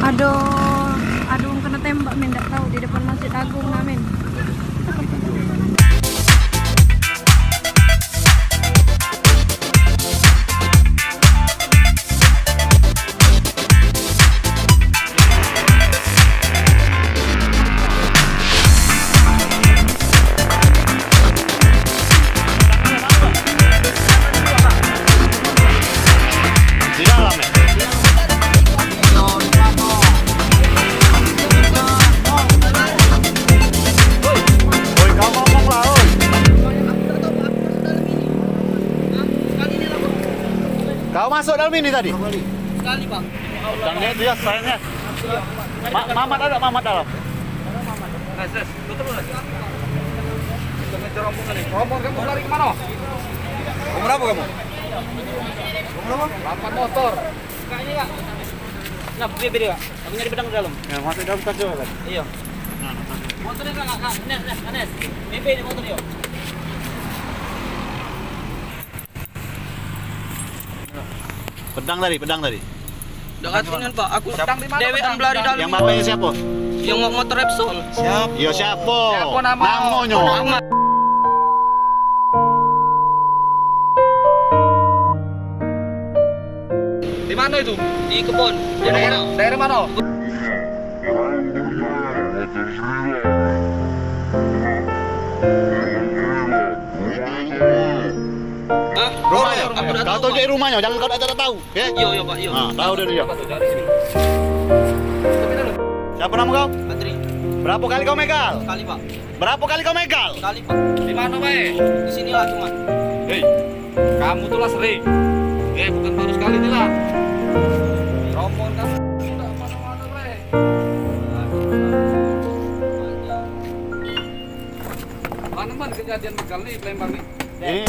Aduh, aduh kena tembak min, nggak tahu di depan Masjid Agung namin. Kau masuk dalam ini tadi? Sekali, Bang. Pedangnya itu ya, sayangnya. Mamat ada, Mamat dalam. Ses, tutup dulu. Kita ngejar rombongan nih. Rombongan kamu lari kemana? Kamu berapa kamu? Kamu berapa? 8 motor. Kak ini, Kak. Nah, beli, Kak. Aku nyari pedang di dalam. Ya, masuk dalam tas juga kan? Iya. Motornya, Kak. Anes. BP ini motor yuk. Pedang tadi. Dekat sini, Pak. Aku dewean belari dalam. Yang bapaknya siapa? Yang motor Repsol. Siapa? Yo siapa? Siapa namanya? Di mana itu? Di kebun. Daerah mana? Kau tahu dari rumahnya, jangan kau tidak tahu. Ya? Iya, Pak. Nah, tahu dari dia. Dari sini. Siapa nama kau? Patri. Berapa kali kau megal? Sekali, Pak. Berapa kali kau megal? Sekali, Pak. Di mana, Pak? Di sini lah cuma. Hei, kamu tuh lah sering. Bukan baru sekali ini lah. Rombongan kamu. Udah mana-mana, Bre. Mana man kejadian begal nih, Palembang nih? Ini